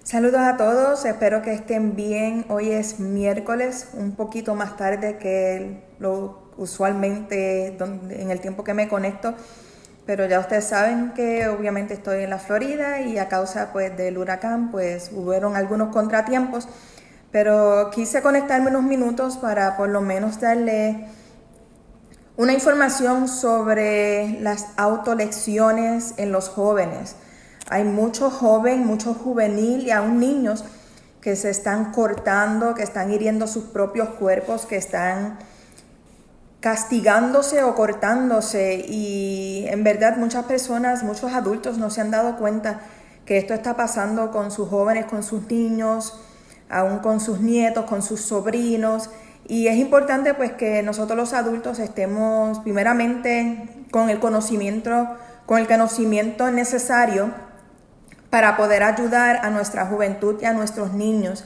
Saludos a todos, espero que estén bien. Hoy es miércoles, un poquito más tarde que lo usualmente en el tiempo que me conecto, pero ya ustedes saben que obviamente estoy en la Florida y a causa pues del huracán pues hubieron algunos contratiempos, pero quise conectarme unos minutos para por lo menos darle una información sobre las autolecciones en los jóvenes. Hay mucho joven, mucho juvenil y aún niños que se están cortando, que están hiriendo sus propios cuerpos, que están castigándose o cortándose, y en verdad muchas personas, muchos adultos no se han dado cuenta que esto está pasando con sus jóvenes, con sus niños, aún con sus nietos, con sus sobrinos. Y es importante pues que nosotros los adultos estemos primeramente con el conocimiento necesario para poder ayudar a nuestra juventud y a nuestros niños.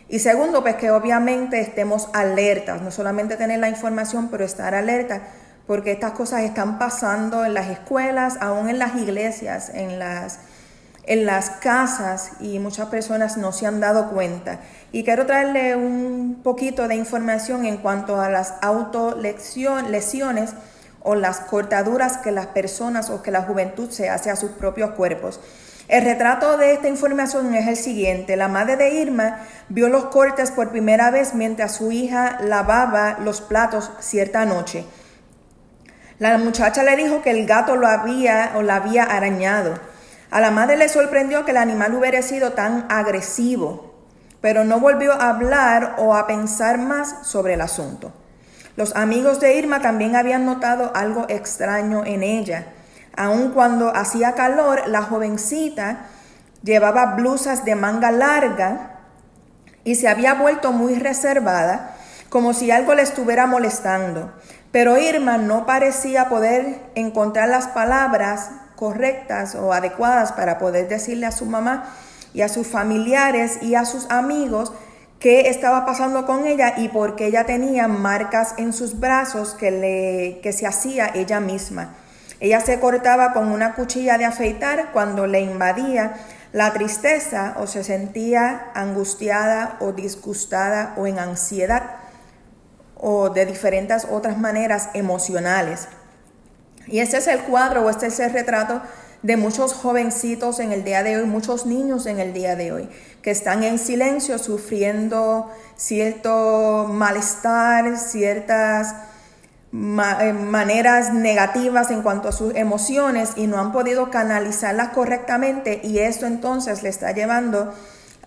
Y segundo, pues que obviamente estemos alertas, no solamente tener la información, pero estar alerta, porque estas cosas están pasando en las escuelas, aún en las iglesias, en las casas, y muchas personas no se han dado cuenta. Y quiero traerle un poquito de información en cuanto a las autolesiones o las cortaduras que las personas o que la juventud se hace a sus propios cuerpos. El retrato de esta información es el siguiente. La madre de Irma vio los cortes por primera vez mientras su hija lavaba los platos cierta noche. La muchacha le dijo que el gato la había arañado. A la madre le sorprendió que el animal hubiera sido tan agresivo, pero no volvió a hablar o a pensar más sobre el asunto. Los amigos de Irma también habían notado algo extraño en ella. Aun cuando hacía calor, la jovencita llevaba blusas de manga larga y se había vuelto muy reservada, como si algo le estuviera molestando. Pero Irma no parecía poder encontrar las palabras correctas o adecuadas para poder decirle a su mamá y a sus familiares y a sus amigos qué estaba pasando con ella y por qué ella tenía marcas en sus brazos que se hacía ella misma. Ella se cortaba con una cuchilla de afeitar cuando le invadía la tristeza o se sentía angustiada o disgustada o en ansiedad o de diferentes otras maneras emocionales. Y este es el cuadro o este es el retrato de muchos jovencitos en el día de hoy, muchos niños en el día de hoy, que están en silencio sufriendo cierto malestar, ciertas maneras negativas en cuanto a sus emociones y no han podido canalizarlas correctamente, y esto entonces le está llevando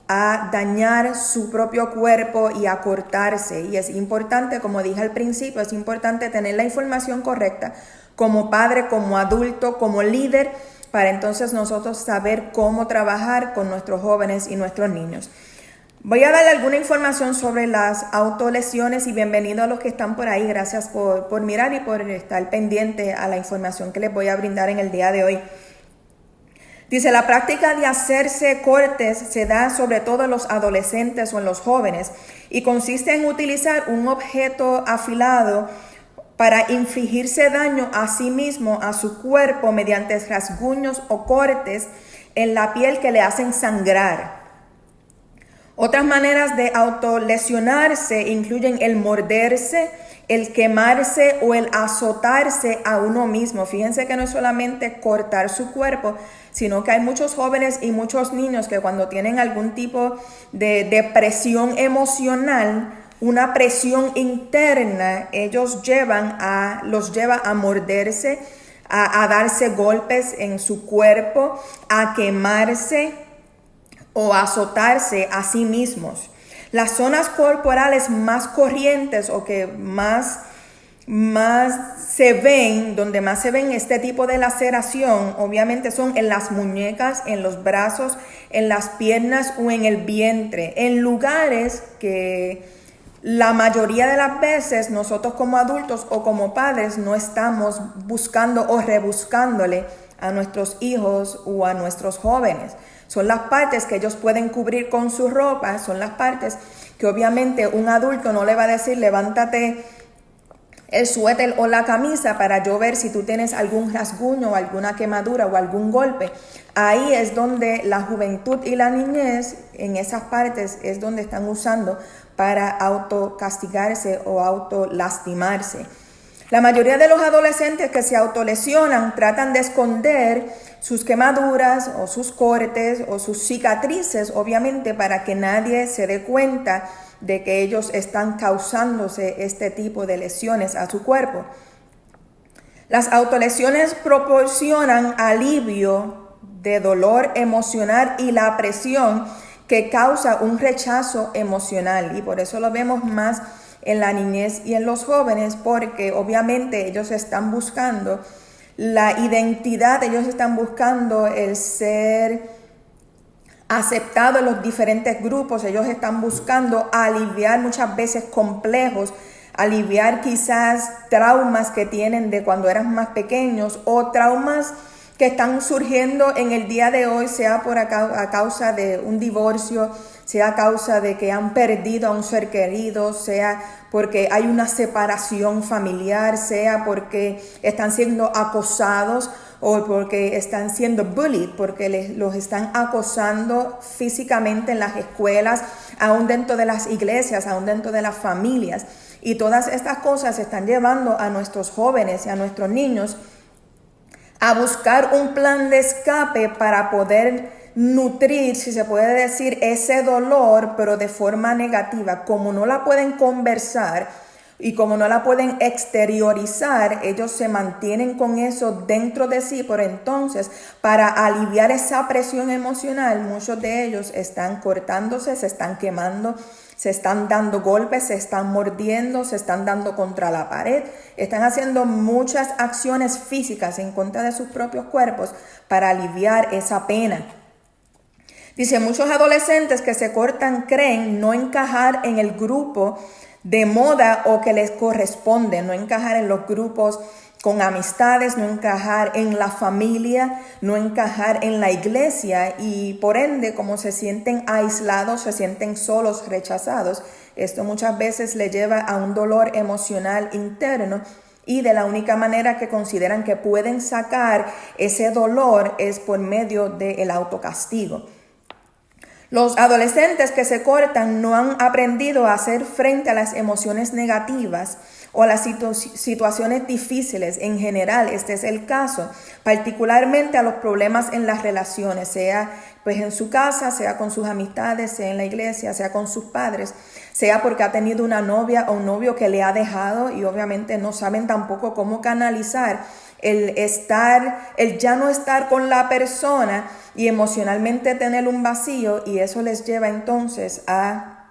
a dañar su propio cuerpo y a cortarse. Y es importante, como dije al principio, es importante tener la información correcta como padre, como adulto, como líder, para entonces nosotros saber cómo trabajar con nuestros jóvenes y nuestros niños. Voy a darle alguna información sobre las autolesiones y bienvenidos a los que están por ahí. Gracias por mirar y por estar pendiente a la información que les voy a brindar en el día de hoy. Dice, la práctica de hacerse cortes se da sobre todo en los adolescentes o en los jóvenes y consiste en utilizar un objeto afilado para infligirse daño a sí mismo, a su cuerpo, mediante rasguños o cortes en la piel que le hacen sangrar. Otras maneras de autolesionarse incluyen el morderse, el quemarse o el azotarse a uno mismo. Fíjense que no es solamente cortar su cuerpo, sino que hay muchos jóvenes y muchos niños que cuando tienen algún tipo de depresión emocional, una presión interna, los lleva a morderse, a darse golpes en su cuerpo, a quemarse o azotarse a sí mismos. Las zonas corporales más corrientes o que más se ven, donde más se ven este tipo de laceración, obviamente son en las muñecas, en los brazos, en las piernas o en el vientre, en lugares que la mayoría de las veces nosotros como adultos o como padres no estamos buscando o rebuscándole a nuestros hijos o a nuestros jóvenes. Son las partes que ellos pueden cubrir con su ropa, son las partes que obviamente un adulto no le va a decir levántate el suéter o la camisa para yo ver si tú tienes algún rasguño o alguna quemadura o algún golpe. Ahí es donde la juventud y la niñez, en esas partes, es donde están usando para autocastigarse o autolastimarse. La mayoría de los adolescentes que se autolesionan tratan de esconder sus quemaduras o sus cortes o sus cicatrices, obviamente para que nadie se dé cuenta de que ellos están causándose este tipo de lesiones a su cuerpo. Las autolesiones proporcionan alivio de dolor emocional y la presión que causa un rechazo emocional, y por eso lo vemos más en la niñez y en los jóvenes, porque obviamente ellos están buscando la identidad, ellos están buscando el ser aceptado en los diferentes grupos, ellos están buscando aliviar muchas veces complejos, aliviar quizás traumas que tienen de cuando eran más pequeños o traumas que están surgiendo en el día de hoy, sea a causa de un divorcio, sea a causa de que han perdido a un ser querido, sea porque hay una separación familiar, sea porque están siendo acosados o porque están siendo bullied, porque los están acosando físicamente en las escuelas, aún dentro de las iglesias, aún dentro de las familias. Y todas estas cosas están llevando a nuestros jóvenes y a nuestros niños a buscar un plan de escape para poder nutrir, si se puede decir, ese dolor, pero de forma negativa. Como no la pueden conversar y como no la pueden exteriorizar, ellos se mantienen con eso dentro de sí. Por entonces, para aliviar esa presión emocional, muchos de ellos están cortándose, se están quemando, se están dando golpes, se están mordiendo, se están dando contra la pared, están haciendo muchas acciones físicas en contra de sus propios cuerpos para aliviar esa pena. Dice, muchos adolescentes que se cortan creen no encajar en el grupo de moda o que les corresponde, no encajar en los grupos con amistades, no encajar en la familia, no encajar en la iglesia, y por ende, como se sienten aislados, se sienten solos, rechazados, esto muchas veces les lleva a un dolor emocional interno, y de la única manera que consideran que pueden sacar ese dolor es por medio del autocastigo. Los adolescentes que se cortan no han aprendido a hacer frente a las emociones negativas o a las situaciones difíciles. En general, este es el caso, particularmente a los problemas en las relaciones, sea pues en su casa, sea con sus amistades, sea en la iglesia, sea con sus padres, sea porque ha tenido una novia o un novio que le ha dejado y obviamente no saben tampoco cómo canalizar el ya no estar con la persona y emocionalmente tener un vacío, y eso les lleva entonces a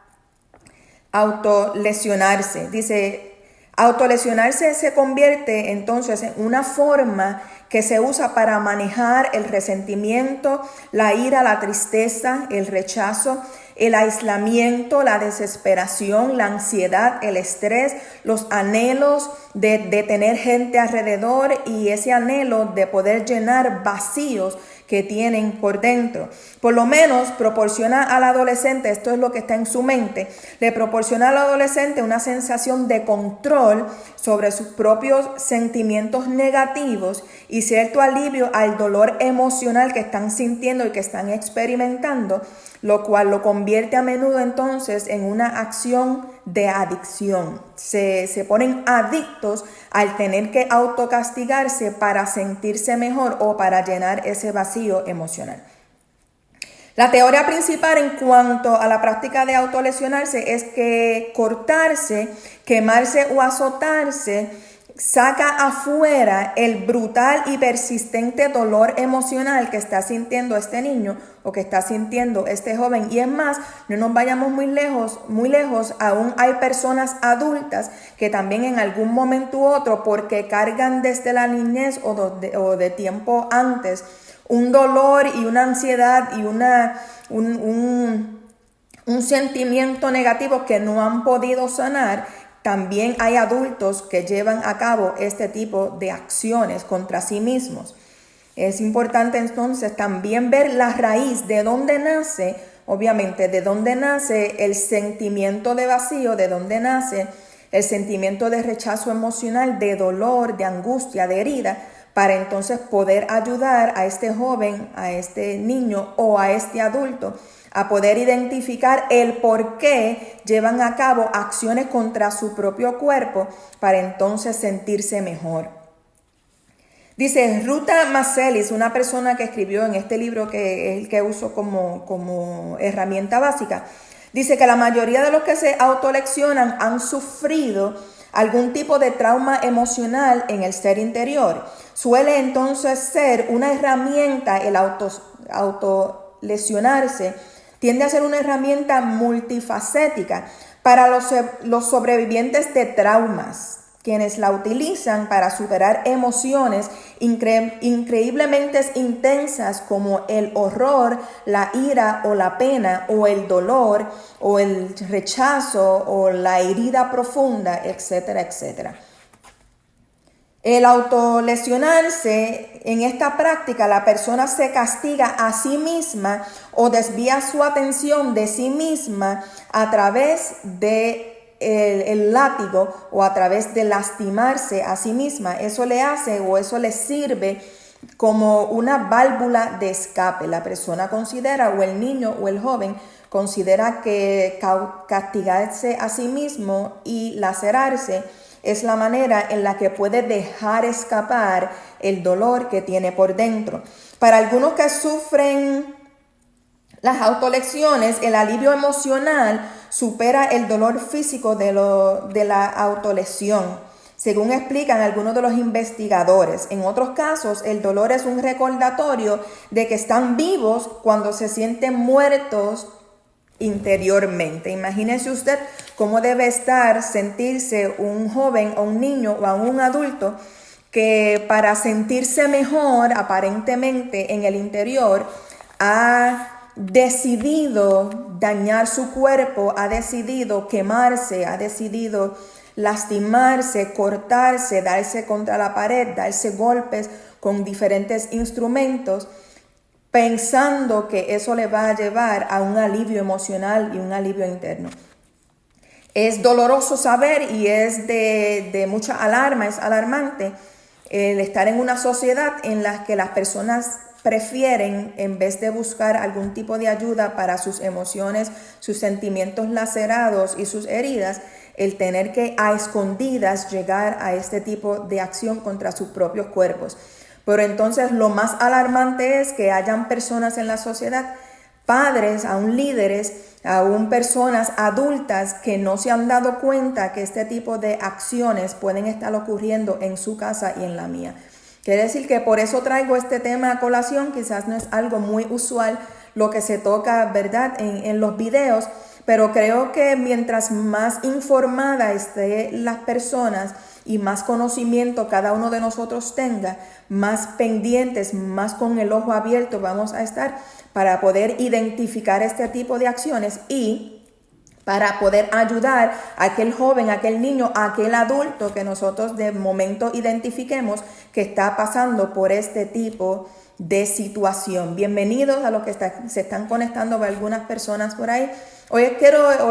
autolesionarse. Dice, autolesionarse se convierte entonces en una forma que se usa para manejar el resentimiento, la ira, la tristeza, el rechazo, el aislamiento, la desesperación, la ansiedad, el estrés, los anhelos de tener gente alrededor y ese anhelo de poder llenar vacíos que tienen por dentro. Por lo menos proporciona al adolescente, esto es lo que está en su mente, le proporciona al adolescente una sensación de control sobre sus propios sentimientos negativos y cierto alivio al dolor emocional que están sintiendo y que están experimentando, lo cual lo convierte a menudo entonces en una acción de adicción. Se ponen adictos al tener que autocastigarse para sentirse mejor o para llenar ese vacío emocional. La teoría principal en cuanto a la práctica de autolesionarse es que cortarse, quemarse o azotarse saca afuera el brutal y persistente dolor emocional que está sintiendo este niño o que está sintiendo este joven. Y es más, no nos vayamos muy lejos, aún hay personas adultas que también en algún momento u otro, porque cargan desde la niñez o de tiempo antes, un dolor y una ansiedad y un sentimiento negativo que no han podido sanar. También hay adultos que llevan a cabo este tipo de acciones contra sí mismos. Es importante entonces también ver la raíz de dónde nace, obviamente, de dónde nace el sentimiento de vacío, de dónde nace el sentimiento de rechazo emocional, de dolor, de angustia, de herida, para entonces poder ayudar a este joven, a este niño o a este adulto a poder identificar el por qué llevan a cabo acciones contra su propio cuerpo para entonces sentirse mejor. Dice Ruta Macelis, una persona que escribió en este libro que es el que uso como herramienta básica, dice que la mayoría de los que se autoleccionan han sufrido algún tipo de trauma emocional en el ser interior. Suele entonces ser una herramienta, el autolesionarse, tiende a ser una herramienta multifacética para los sobrevivientes de traumas, quienes la utilizan para superar emociones increíblemente intensas como el horror, la ira o la pena o el dolor o el rechazo o la herida profunda, etcétera, etcétera. El autolesionarse, en esta práctica la persona se castiga a sí misma o desvía su atención de sí misma a través de el látigo o a través de lastimarse a sí misma. Eso le hace o eso le sirve como una válvula de escape. La persona considera, o el niño o el joven considera que castigarse a sí mismo y lacerarse es la manera en la que puede dejar escapar el dolor que tiene por dentro. Para algunos que sufren las autolecciones, el alivio emocional supera el dolor físico de la autolesión, según explican algunos de los investigadores. En otros casos, el dolor es un recordatorio de que están vivos cuando se sienten muertos interiormente. Imagínese usted cómo debe sentirse un joven o un niño o un adulto que para sentirse mejor aparentemente en el interior ha decidido dañar su cuerpo, ha decidido quemarse, ha decidido lastimarse, cortarse, darse contra la pared, darse golpes con diferentes instrumentos, pensando que eso le va a llevar a un alivio emocional y un alivio interno. Es doloroso saber y es de mucha alarma, es alarmante el estar en una sociedad en la que las personas prefieren, en vez de buscar algún tipo de ayuda para sus emociones, sus sentimientos lacerados y sus heridas, el tener que a escondidas llegar a este tipo de acción contra sus propios cuerpos. Pero entonces lo más alarmante es que hayan personas en la sociedad, padres, aún líderes, aún personas adultas que no se han dado cuenta que este tipo de acciones pueden estar ocurriendo en su casa y en la mía. Quiere decir que por eso traigo este tema a colación. Quizás no es algo muy usual lo que se toca, ¿verdad?, en los videos, pero creo que mientras más informada estén las personas y más conocimiento cada uno de nosotros tenga, más pendientes, más con el ojo abierto vamos a estar para poder identificar este tipo de acciones y para poder ayudar a aquel joven, a aquel niño, a aquel adulto que nosotros de momento identifiquemos que está pasando por este tipo de situación. Bienvenidos a los que se están conectando, algunas personas por ahí. Hoy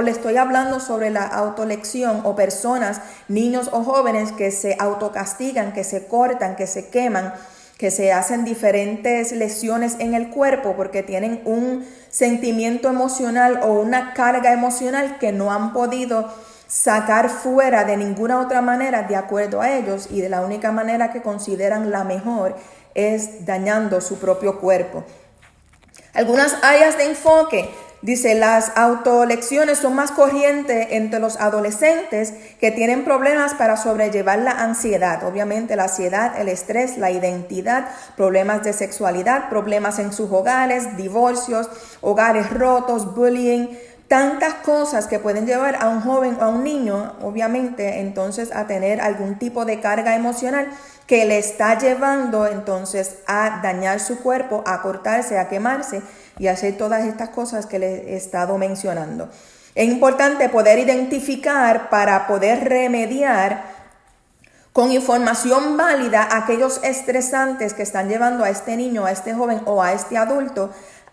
les estoy hablando sobre la autolección o personas, niños o jóvenes que se autocastigan, que se cortan, que se queman, que se hacen diferentes lesiones en el cuerpo porque tienen un sentimiento emocional o una carga emocional que no han podido sacar fuera de ninguna otra manera de acuerdo a ellos, y de la única manera que consideran la mejor es dañando su propio cuerpo. Algunas áreas de enfoque. Dice, las autolecciones son más corrientes entre los adolescentes que tienen problemas para sobrellevar la ansiedad. Obviamente la ansiedad, el estrés, la identidad, problemas de sexualidad, problemas en sus hogares, divorcios, hogares rotos, bullying, tantas cosas que pueden llevar a un joven o a un niño, obviamente, entonces a tener algún tipo de carga emocional que le está llevando entonces a dañar su cuerpo, a cortarse, a quemarse y hacer todas estas cosas que les he estado mencionando. Es importante poder identificar para poder remediar con información válida aquellos estresantes que están llevando a este niño, a este joven o a este adulto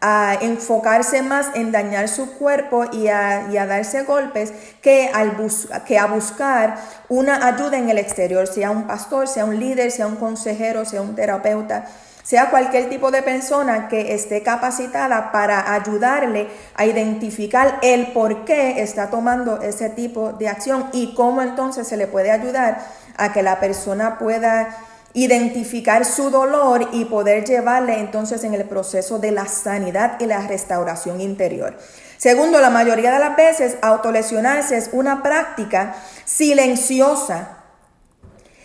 a enfocarse más en dañar su cuerpo y a darse golpes que a buscar una ayuda en el exterior, sea un pastor, sea un líder, sea un consejero, sea un terapeuta, sea cualquier tipo de persona que esté capacitada para ayudarle a identificar el por qué está tomando ese tipo de acción y cómo entonces se le puede ayudar a que la persona pueda identificar su dolor y poder llevarle entonces en el proceso de la sanidad y la restauración interior. Segundo, la mayoría de las veces autolesionarse es una práctica silenciosa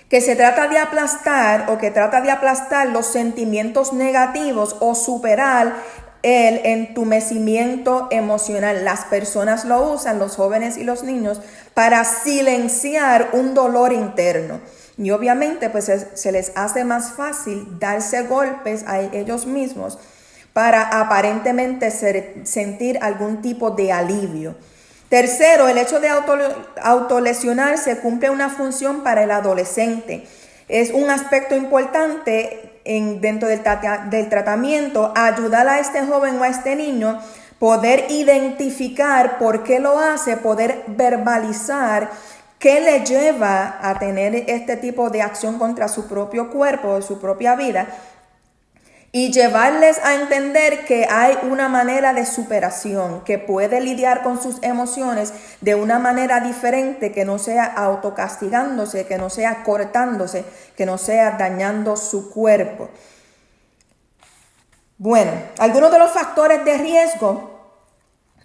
que se trata de aplastar o que trata de aplastar los sentimientos negativos o superar el entumecimiento emocional. Las personas lo usan, los jóvenes y los niños, para silenciar un dolor interno. Y obviamente pues se les hace más fácil darse golpes a ellos mismos para aparentemente sentir algún tipo de alivio. Tercero, el hecho de autolesionarse cumple una función para el adolescente. Es un aspecto importante dentro del tratamiento, ayudar a este joven o a este niño poder identificar por qué lo hace, poder verbalizar qué le lleva a tener este tipo de acción contra su propio cuerpo, su propia vida, y llevarles a entender que hay una manera de superación, que puede lidiar con sus emociones de una manera diferente, que no sea autocastigándose, que no sea cortándose, que no sea dañando su cuerpo. Bueno, algunos de los factores de riesgo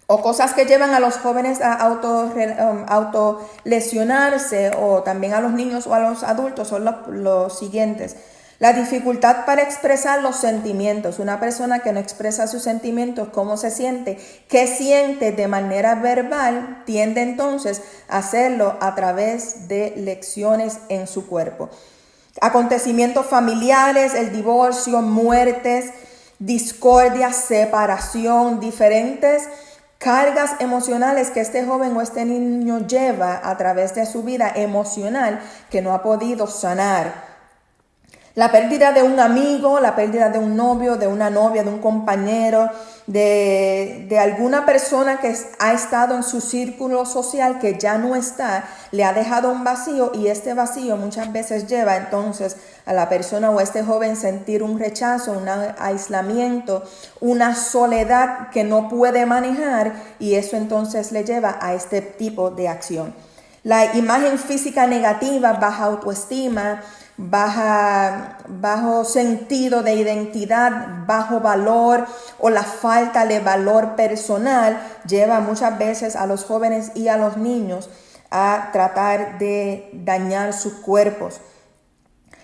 o cosas que llevan a los jóvenes a autolesionarse o también a los niños o a los adultos son los siguientes. La dificultad para expresar los sentimientos. Una persona que no expresa sus sentimientos, cómo se siente, qué siente de manera verbal, tiende entonces a hacerlo a través de lecciones en su cuerpo. Acontecimientos familiares, el divorcio, muertes, discordia, separación, diferentes cargas emocionales que este joven o este niño lleva a través de su vida emocional que no ha podido sanar. La pérdida de un amigo, la pérdida de un novio, de una novia, de un compañero, de alguna persona que ha estado en su círculo social que ya no está, le ha dejado un vacío y este vacío muchas veces lleva entonces a la persona o a este joven sentir un rechazo, un aislamiento, una soledad que no puede manejar y eso entonces le lleva a este tipo de acción. La imagen física negativa, baja autoestima, bajo sentido de identidad, bajo valor o la falta de valor personal lleva muchas veces a los jóvenes y a los niños a tratar de dañar sus cuerpos.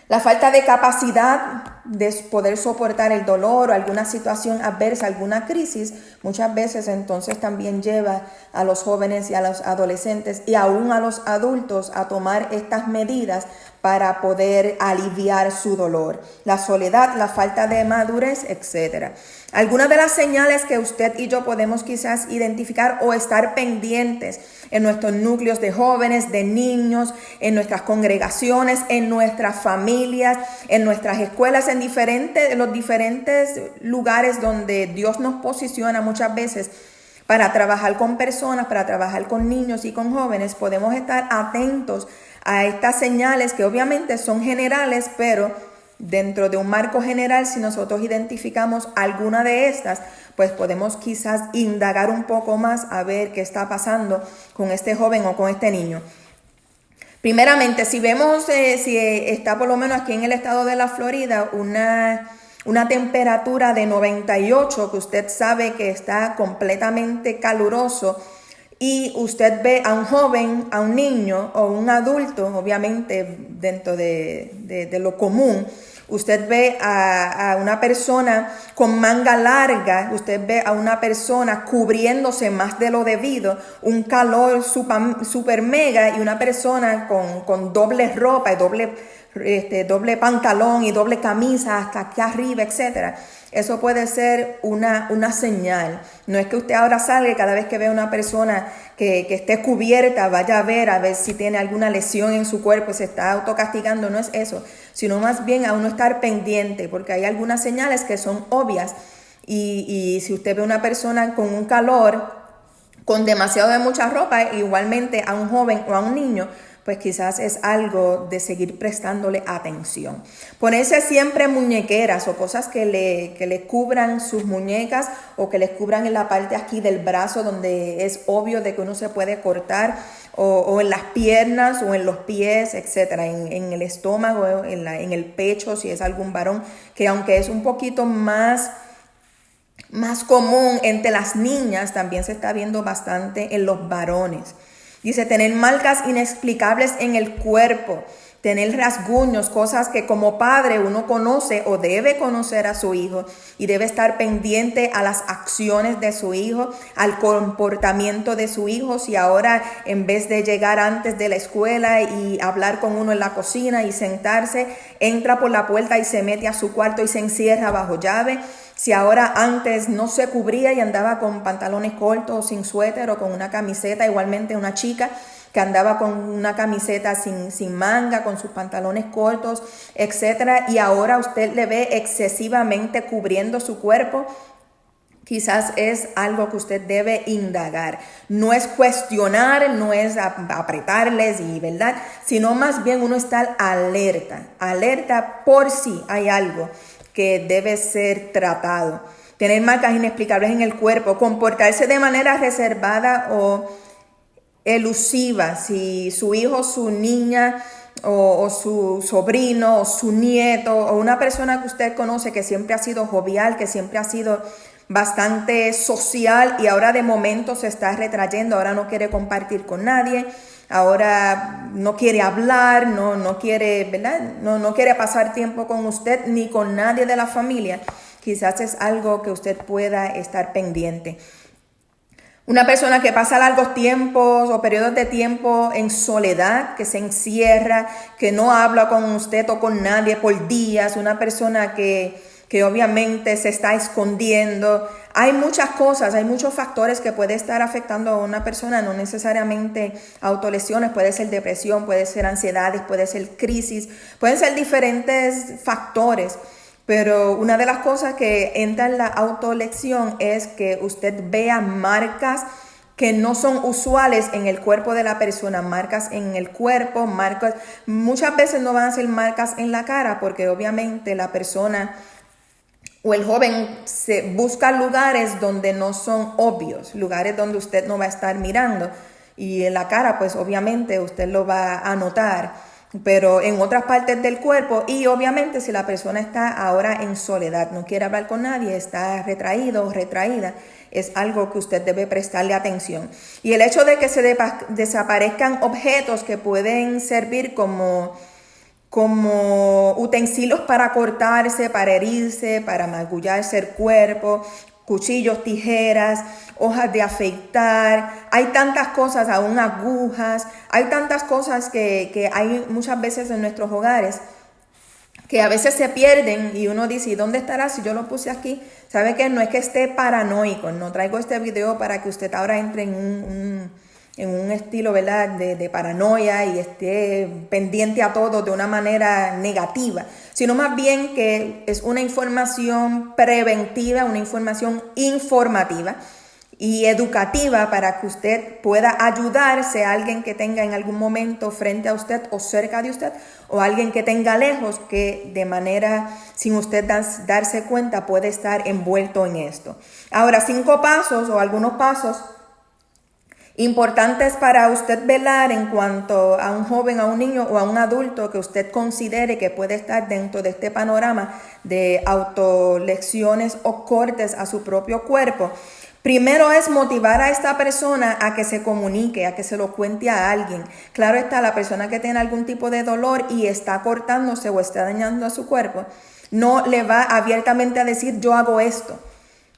La falta de capacidad de poder soportar el dolor o alguna situación adversa, alguna crisis, muchas veces entonces también lleva a los jóvenes y a los adolescentes y aún a los adultos a tomar estas medidas para poder aliviar su dolor. La soledad, la falta de madurez, etc. Algunas de las señales que usted y yo podemos quizás identificar o estar pendientes en nuestros núcleos de jóvenes, de niños, en nuestras congregaciones, en nuestras familias, en nuestras escuelas, en los diferentes lugares donde Dios nos posiciona muchas veces para trabajar con personas, para trabajar con niños y con jóvenes. Podemos estar atentos a estas señales que obviamente son generales, pero dentro de un marco general, si nosotros identificamos alguna de estas, pues podemos quizás indagar un poco más a ver qué está pasando con este joven o con este niño. Primeramente, si vemos, si está por lo menos aquí en el estado de la Florida una temperatura de 98, que usted sabe que está completamente caluroso, y usted ve a un joven, a un niño o un adulto, obviamente dentro de lo común, usted ve a una persona con manga larga, usted ve a una persona cubriéndose más de lo debido, un calor super mega y una persona con doble ropa y doble pantalón y doble camisa hasta aquí arriba, etcétera. Eso puede ser una señal. No es que usted ahora salga y cada vez que vea una persona que esté cubierta, vaya a ver si tiene alguna lesión en su cuerpo y se está autocastigando. No es eso, sino más bien a uno estar pendiente, porque hay algunas señales que son obvias y si usted ve una persona con un calor, con demasiado de mucha ropa, igualmente a un joven o a un niño, pues quizás es algo de seguir prestándole atención. Ponerse siempre muñequeras o cosas que le cubran sus muñecas o que les cubran en la parte aquí del brazo donde es obvio de que uno se puede cortar, o en las piernas o en los pies, etcétera, en el estómago, en el pecho si es algún varón, que aunque es un poquito más común entre las niñas, también se está viendo bastante en los varones. Dice, tener marcas inexplicables en el cuerpo, tener rasguños, cosas que como padre uno conoce o debe conocer a su hijo y debe estar pendiente a las acciones de su hijo, al comportamiento de su hijo. Si ahora en vez de llegar antes de la escuela y hablar con uno en la cocina y sentarse, entra por la puerta y se mete a su cuarto y se encierra bajo llave. Si ahora antes no se cubría y andaba con pantalones cortos o sin suéter o con una camiseta, igualmente una chica que andaba con una camiseta sin manga, con sus pantalones cortos, etcétera, y ahora usted le ve excesivamente cubriendo su cuerpo, quizás es algo que usted debe indagar. No es cuestionar, no es apretarles, y ¿verdad? Sino más bien uno está alerta por si hay algo que debe ser tratado. Tener marcas inexplicables en el cuerpo, comportarse de manera reservada o elusiva. Si su hijo, su niña o su sobrino o su nieto o una persona que usted conoce que siempre ha sido jovial, que siempre ha sido bastante social y ahora de momento se está retrayendo, ahora no quiere compartir con nadie, ahora no quiere hablar, no quiere, ¿verdad? No quiere pasar tiempo con usted ni con nadie de la familia, quizás es algo que usted pueda estar pendiente. Una persona que pasa largos tiempos o periodos de tiempo en soledad, que se encierra, que no habla con usted o con nadie por días, una persona que obviamente se está escondiendo. Hay muchas cosas, hay muchos factores que puede estar afectando a una persona, no necesariamente autolesiones, puede ser depresión, puede ser ansiedades, puede ser crisis, pueden ser diferentes factores. Pero una de las cosas que entra en la autolesión es que usted vea marcas que no son usuales en el cuerpo de la persona, marcas en el cuerpo, marcas, muchas veces no van a ser marcas en la cara porque obviamente la persona o el joven se busca lugares donde no son obvios, lugares donde usted no va a estar mirando y en la cara pues obviamente usted lo va a notar, pero en otras partes del cuerpo. Y obviamente si la persona está ahora en soledad, no quiere hablar con nadie, está retraído o retraída, es algo que usted debe prestarle atención. Y el hecho de que se desaparezcan objetos que pueden servir como utensilios para cortarse, para herirse, para magullarse el cuerpo, cuchillos, tijeras, hojas de afeitar, hay tantas cosas, aún agujas, hay tantas cosas que hay muchas veces en nuestros hogares que a veces se pierden y uno dice, ¿y dónde estará si yo lo puse aquí? ¿Sabe qué? No es que esté paranoico, no traigo este video para que usted ahora entre en un estilo, ¿verdad?, de paranoia y esté pendiente a todo de una manera negativa, sino más bien que es una información preventiva, una información informativa y educativa para que usted pueda ayudarse a alguien que tenga en algún momento frente a usted o cerca de usted, o alguien que tenga lejos que de manera, sin usted darse cuenta, puede estar envuelto en esto. Ahora, 5 pasos o algunos pasos importantes para usted velar en cuanto a un joven, a un niño o a un adulto que usted considere que puede estar dentro de este panorama de autolesiones o cortes a su propio cuerpo. Primero es motivar a esta persona a que se comunique, a que se lo cuente a alguien. Claro está, la persona que tiene algún tipo de dolor y está cortándose o está dañando a su cuerpo, no le va abiertamente a decir yo hago esto.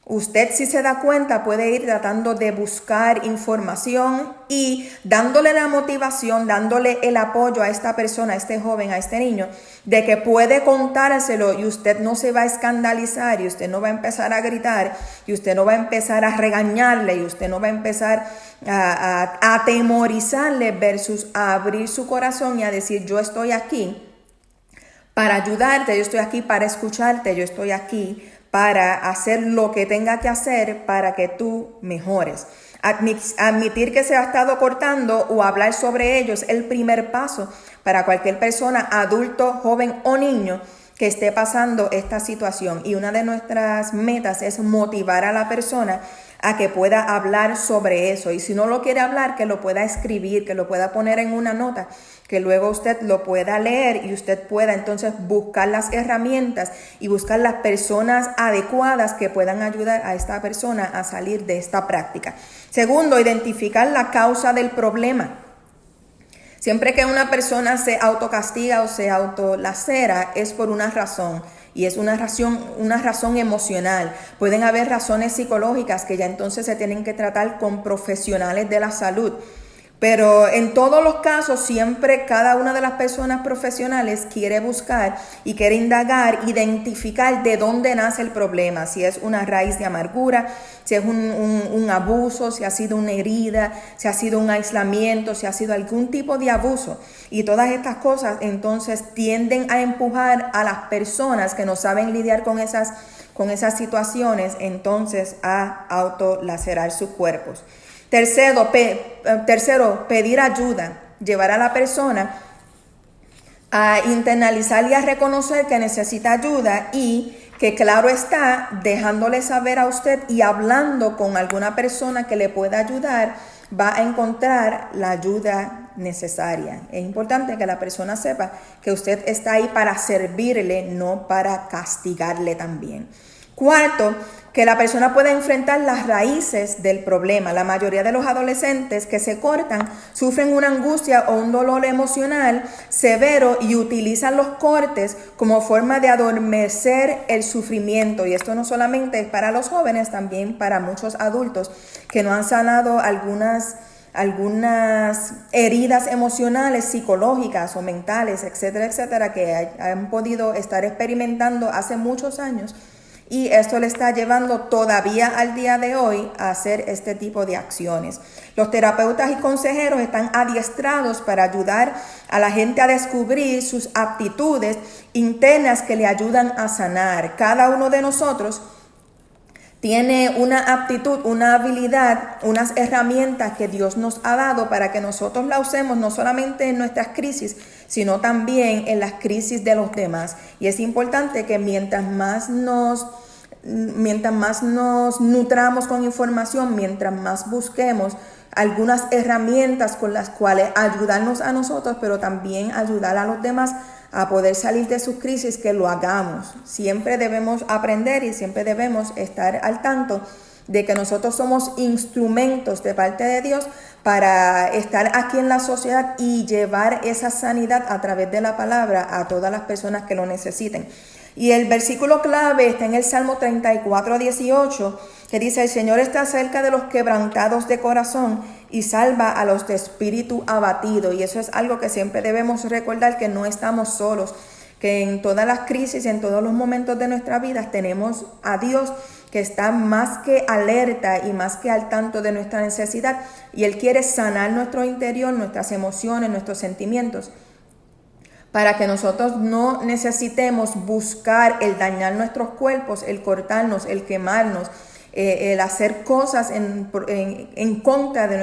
Usted, si se da cuenta, puede ir tratando de buscar información y dándole la motivación, dándole el apoyo a esta persona, a este joven, a este niño, de que puede contárselo y usted no se va a escandalizar y usted no va a empezar a gritar y usted no va a empezar a regañarle y usted no va a empezar a atemorizarle versus a abrir su corazón y a decir yo estoy aquí para ayudarte, yo estoy aquí para escucharte, yo estoy aquí para hacer lo que tenga que hacer para que tú mejores. Admitir que se ha estado cortando o hablar sobre ello es el primer paso para cualquier persona, adulto, joven o niño, que esté pasando esta situación. Y una de nuestras metas es motivar a la persona a que pueda hablar sobre eso. Y si no lo quiere hablar, que lo pueda escribir, que lo pueda poner en una nota, que luego usted lo pueda leer y usted pueda entonces buscar las herramientas y buscar las personas adecuadas que puedan ayudar a esta persona a salir de esta práctica. Segundo, identificar la causa del problema. Siempre que una persona se autocastiga o se autolacera es por una razón. Y es una razón emocional. Pueden haber razones psicológicas que ya entonces se tienen que tratar con profesionales de la salud. Pero en todos los casos, siempre cada una de las personas profesionales quiere buscar y quiere indagar, identificar de dónde nace el problema. Si es una raíz de amargura, si es un abuso, si ha sido una herida, si ha sido un aislamiento, si ha sido algún tipo de abuso. Y todas estas cosas entonces tienden a empujar a las personas que no saben lidiar con esas situaciones, entonces a autolacerar sus cuerpos. Tercero, pedir ayuda, llevar a la persona a internalizar y a reconocer que necesita ayuda y que claro está, dejándole saber a usted y hablando con alguna persona que le pueda ayudar, va a encontrar la ayuda necesaria. Es importante que la persona sepa que usted está ahí para servirle, no para castigarle también. Cuarto, que la persona pueda enfrentar las raíces del problema. La mayoría de los adolescentes que se cortan sufren una angustia o un dolor emocional severo y utilizan los cortes como forma de adormecer el sufrimiento. Y esto no solamente es para los jóvenes, también para muchos adultos que no han sanado algunas heridas emocionales, psicológicas o mentales, etcétera, etcétera, que han podido estar experimentando hace muchos años. Y esto le está llevando todavía al día de hoy a hacer este tipo de acciones. Los terapeutas y consejeros están adiestrados para ayudar a la gente a descubrir sus aptitudes internas que le ayudan a sanar. Cada uno de nosotros tiene una aptitud, una habilidad, unas herramientas que Dios nos ha dado para que nosotros la usemos no solamente en nuestras crisis, sino también en las crisis de los demás. Y es importante que mientras más nos nutramos con información, mientras más busquemos algunas herramientas con las cuales ayudarnos a nosotros, pero también ayudar a los demás a poder salir de sus crisis, que lo hagamos. Siempre debemos aprender y siempre debemos estar al tanto de que nosotros somos instrumentos de parte de Dios para estar aquí en la sociedad y llevar esa sanidad a través de la palabra a todas las personas que lo necesiten. Y el versículo clave está en el Salmo 34:18, que dice: el Señor está cerca de los quebrantados de corazón y salva a los de espíritu abatido. Y eso es algo que siempre debemos recordar, que no estamos solos, que en todas las crisis, en todos los momentos de nuestra vida tenemos a Dios que está más que alerta y más que al tanto de nuestra necesidad, y Él quiere sanar nuestro interior, nuestras emociones, nuestros sentimientos, para que nosotros no necesitemos buscar el dañar nuestros cuerpos, el cortarnos, el quemarnos, el hacer cosas en contra de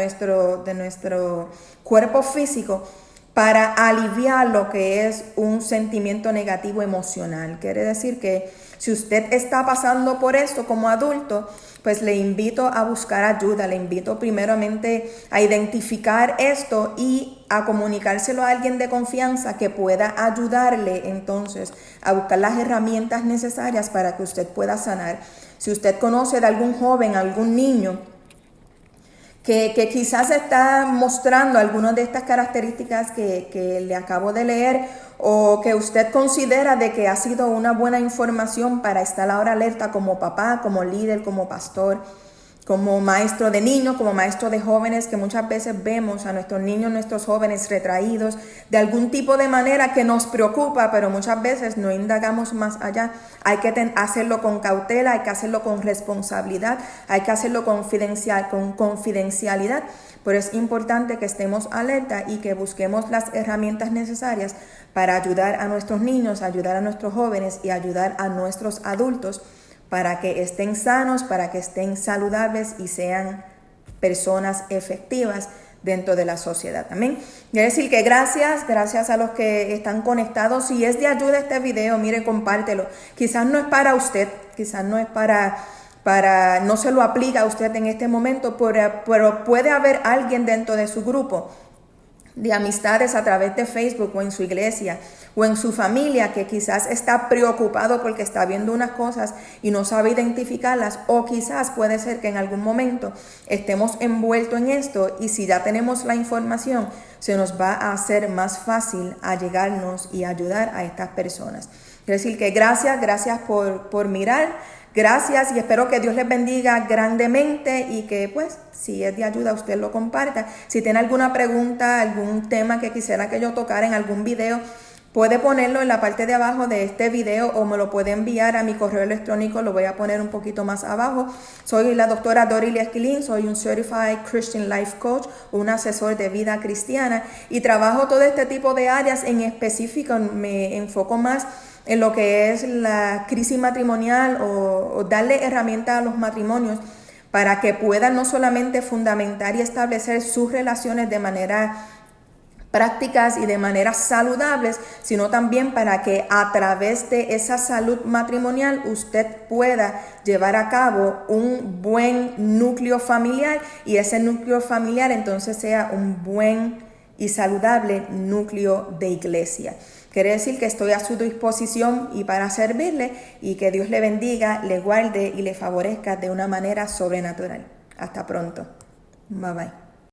nuestro cuerpo físico para aliviar lo que es un sentimiento negativo emocional. Quiere decir que si usted está pasando por esto como adulto, pues le invito a buscar ayuda, le invito primeramente a identificar esto y a comunicárselo a alguien de confianza que pueda ayudarle entonces a buscar las herramientas necesarias para que usted pueda sanar. Si usted conoce de algún joven, algún niño que quizás está mostrando algunas de estas características que le acabo de leer, o que usted considera de que ha sido una buena información para estar ahora alerta como papá, como líder, como pastor, como maestro de niños, como maestro de jóvenes, que muchas veces vemos a nuestros niños, nuestros jóvenes retraídos de algún tipo de manera que nos preocupa, pero muchas veces no indagamos más allá. Hay que hacerlo con cautela, hay que hacerlo con responsabilidad, hay que hacerlo con confidencialidad, pero es importante que estemos alerta y que busquemos las herramientas necesarias para ayudar a nuestros niños, ayudar a nuestros jóvenes y ayudar a nuestros adultos, para que estén sanos, para que estén saludables y sean personas efectivas dentro de la sociedad. Amén. Quiero decir que gracias a los que están conectados. Si es de ayuda este video, mire, compártelo. Quizás no es para usted, quizás no es no se lo aplica a usted en este momento, pero puede haber alguien dentro de su grupo de amistades a través de Facebook o en su iglesia o en su familia que quizás está preocupado porque está viendo unas cosas y no sabe identificarlas, o quizás puede ser que en algún momento estemos envueltos en esto y si ya tenemos la información se nos va a hacer más fácil allegarnos y ayudar a estas personas. Quiero decir que gracias por mirar. Gracias y espero que Dios les bendiga grandemente y que pues si es de ayuda usted lo comparta. Si tiene alguna pregunta, algún tema que quisiera que yo tocara en algún video, puede ponerlo en la parte de abajo de este video o me lo puede enviar a mi correo electrónico, lo voy a poner un poquito más abajo. Soy la doctora Dorely Esquilín, soy un Certified Christian Life Coach, un asesor de vida cristiana y trabajo todo este tipo de áreas. En específico me enfoco más en lo que es la crisis matrimonial o darle herramientas a los matrimonios para que puedan no solamente fundamentar y establecer sus relaciones de manera prácticas y de manera saludables, sino también para que a través de esa salud matrimonial usted pueda llevar a cabo un buen núcleo familiar y ese núcleo familiar entonces sea un buen y saludable núcleo de iglesia. Quiere decir que estoy a su disposición y para servirle y que Dios le bendiga, le guarde y le favorezca de una manera sobrenatural. Hasta pronto. Bye bye.